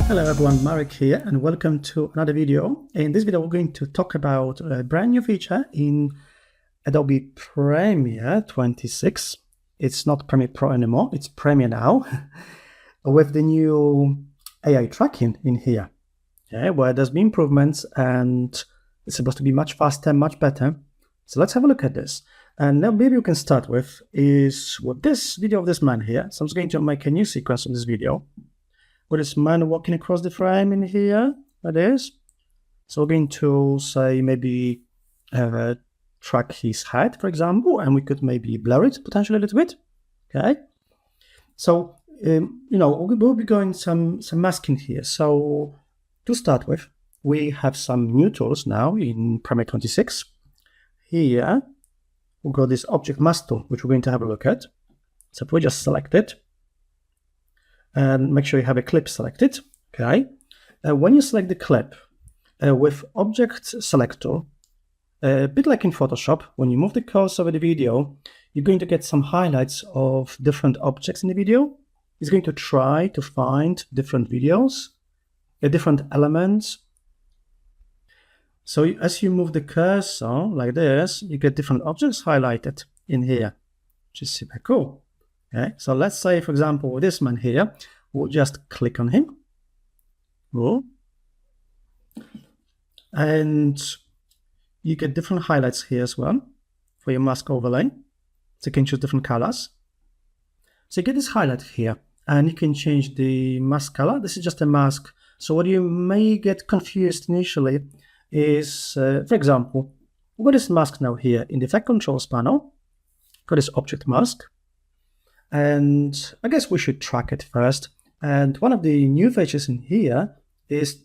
Hello everyone, Marek here and welcome to another video. In this video we're going to talk about a brand new feature in Adobe Premiere 26. It's not Premiere Pro anymore, it's Premiere now with the new AI tracking in here, where there's been improvements and it's supposed to be much faster, much better. So let's have a look at this. And now maybe we can start with this video of this man here. So I'm just going to make a new sequence of this video with this man walking across the frame in here, that is. So we're going to say maybe track his head, for example, and we could maybe blur it potentially a little bit, okay? So, we'll be going some masking here. So to start with, we have some new tools now in Premiere 26. Here, we've got this object mask tool, which we're going to have a look at. So if we just select it, and make sure you have a clip selected, okay? When you select the clip with object selector, a bit like in Photoshop, when you move the cursor over the video, you're going to get some highlights of different objects in the video. It's going to try to find different videos, different elements. So as you move the cursor like this, you get different objects highlighted in here, which is super cool. Okay, so let's say, for example, with this man here, we'll just click on him. Cool. And you get different highlights here as well for your mask overlay. So you can choose different colors. So you get this highlight here, and you can change the mask color. This is just a mask. So what you may get confused initially is, for example, we've got this mask now here in the Effect Controls panel. Got this object mask. And I guess we should track it first. And one of the new features in here is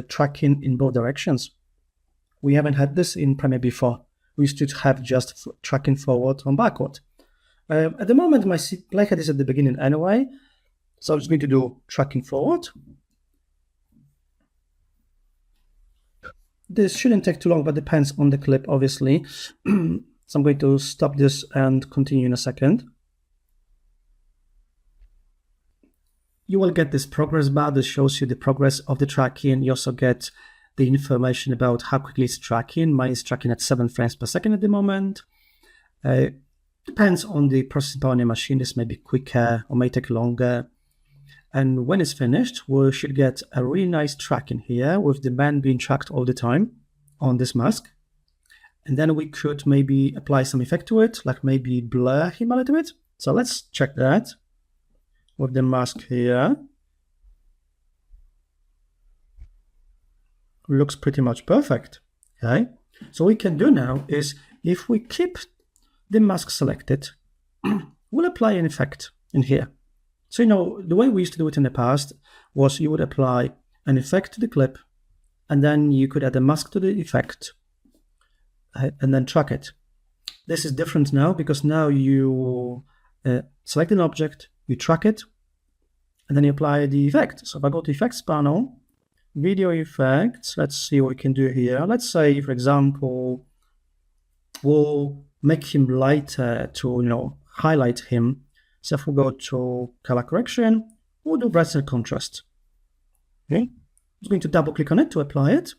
tracking in both directions. We haven't had this in Premiere before. We used to have just tracking forward and backward. At the moment, my playhead is at the beginning anyway. So I'm just going to do tracking forward. This shouldn't take too long, but depends on the clip, obviously. So I'm going to stop this and continue in a second. You will get this progress bar that shows you the progress of the tracking. You also get the information about how quickly it's tracking. Mine is tracking at 7 frames per second at the moment. Depends on the processing power on your machine. This may be quicker or may take longer. And when it's finished, we should get a really nice tracking here with the man being tracked all the time on this mask. And then we could maybe apply some effect to it, like maybe blur him a little bit. So let's check that with the mask here. Looks pretty much perfect, okay? So what we can do now is, if we keep the mask selected, we'll apply an effect in here. So, the way we used to do it in the past was you would apply an effect to the clip, and then you could add a mask to the effect, and then track it. This is different now, because now you select an object, you track it, and then you apply the effect. So if I go to Effects panel, Video Effects, let's see what we can do here. Let's say, for example, we'll make him lighter to, highlight him. So if we go to Color Correction, we'll do Brightness and Contrast. Okay, I'm just going to double click on it to apply it.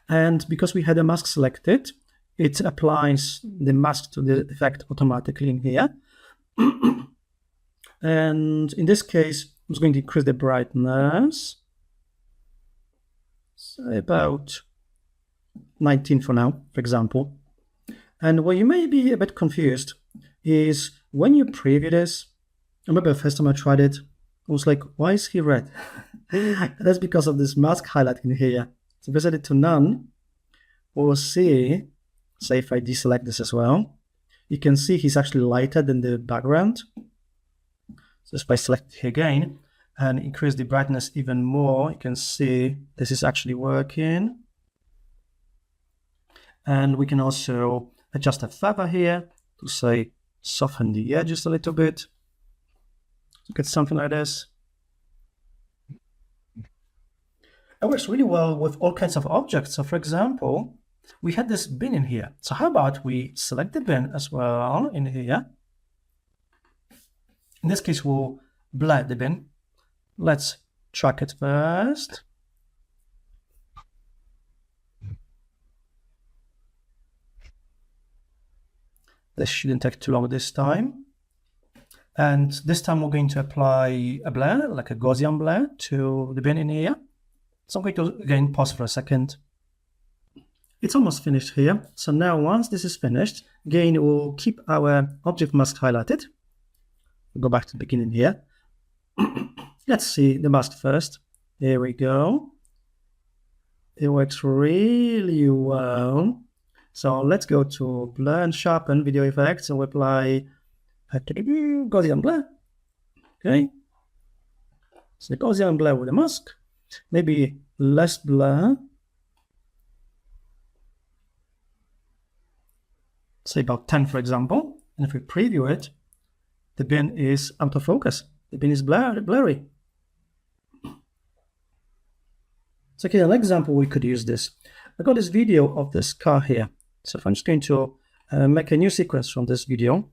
And because we had a mask selected, it applies the mask to the effect automatically in here. And in this case, I'm just going to increase the brightness. So about 19 for now, for example. And where you may be a bit confused is when you preview this. I remember the first time I tried it, I was like, why is he red? That's because of this mask highlight in here. So if I set it to none, we'll see, say if I deselect this as well, you can see he's actually lighter than the background. So if I select it again and increase the brightness even more, you can see this is actually working. And we can also adjust the feather here to say soften the edges a little bit. Get something like this. It works really well with all kinds of objects. So for example, we had this bin in here. So how about we select the bin as well in here. In this case, we'll blur the bin. Let's track it first. This shouldn't take too long this time. And this time we're going to apply a blur, like a Gaussian blur, to the bin in here. So I'm going to again pause for a second. It's almost finished here. So now once this is finished, again we'll keep our object mask highlighted. We'll go back to the beginning here. Let's see the mask first. Here we go. It works really well. So let's go to blur and sharpen video effects and we apply a Gaussian blur. Okay. So Gaussian blur with a mask. Maybe less blur. Say about 10, for example. And if we preview it, the bin is out of focus. The bin is blurry. So okay, an example we could use this. I got this video of this car here. So if I'm just going to make a new sequence from this video,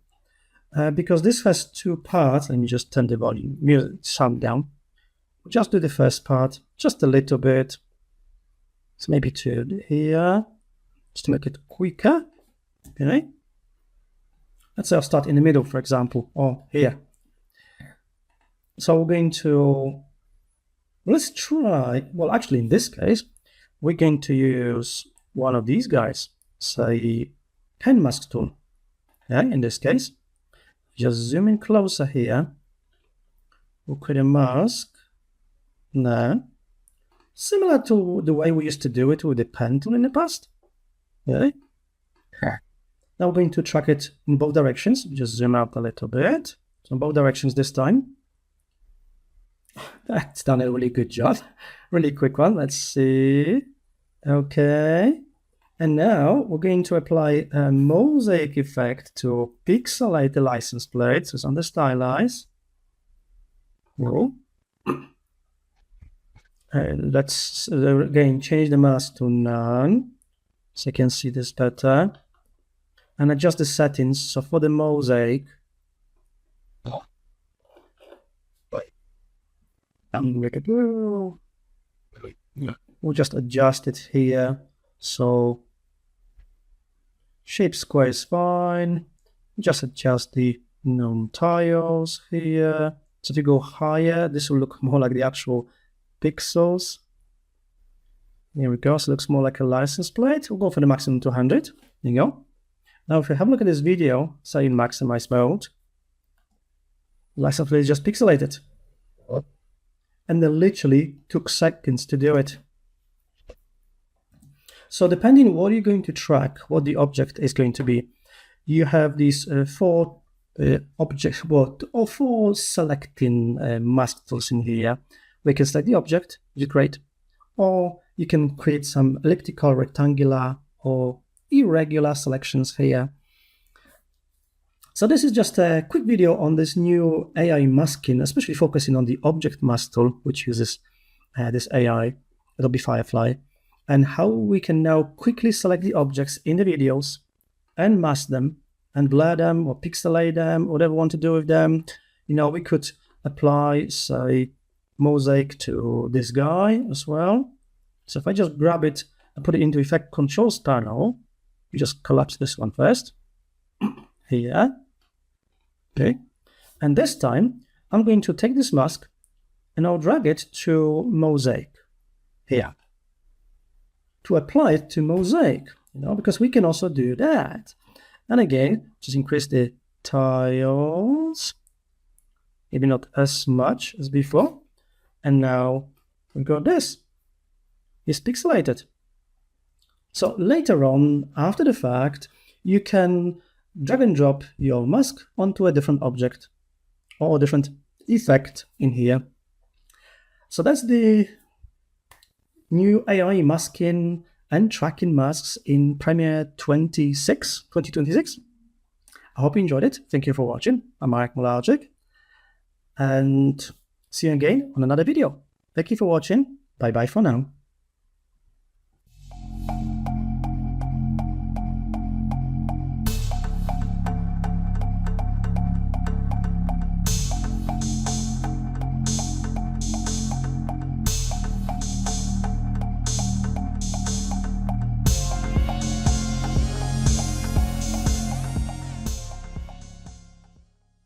because this has two parts, let me just turn the volume, sound down. We'll just do the first part, just a little bit. So maybe to here, just to make it quicker. Okay. Let's say I'll start in the middle, for example, or here. So we're going to, let's try, well, actually in this case, we're going to use one of these guys, say pen mask tool. Yeah, in this case, just zoom in closer here. We'll create a mask. Now, similar to the way we used to do it with the pen tool in the past. Okay. Now we're going to track it in both directions. Just zoom out a little bit. So in both directions this time. That's done a really good job. Really quick one. Let's see. Okay. And now we're going to apply a mosaic effect to pixelate the license plate. So it's on the stylize. Whoa. And let's again change the mask to none. So you can see this better. And adjust the settings. So for the mosaic, we'll just adjust it here. So shape square is fine. Just adjust the known tiles here. So if you go higher, this will look more like the actual pixels. Here we go. So it looks more like a license plate. We'll go for the maximum 200. There you go. Now, if you have a look at this video, say in maximize mode, license plate is just pixelated. And they literally took seconds to do it. So depending on what you're going to track, what the object is going to be, you have these four selecting mask tools in here. We can select the object, which is great, or you can create some elliptical, rectangular, or irregular selections here. So this is just a quick video on this new AI masking, especially focusing on the object mask tool, which uses this AI, Adobe Firefly, and how we can now quickly select the objects in the videos and mask them and blur them or pixelate them, whatever we want to do with them. You know, we could apply, say, mosaic to this guy as well. So if I just grab it and put it into Effect Controls panel, you just collapse this one first. Here. Okay. And this time, I'm going to take this mask and I'll drag it to Mosaic. Here. To apply it to Mosaic, you know, because we can also do that. And again, just increase the tiles. Maybe not as much as before. And now we got this. It's pixelated. So later on, after the fact, you can drag and drop your mask onto a different object or a different effect in here. So that's the new AI masking and tracking masks in Premiere 2026. I hope you enjoyed it. Thank you for watching. I'm Marek Mularczyk, and see you again on another video. Thank you for watching. Bye bye for now.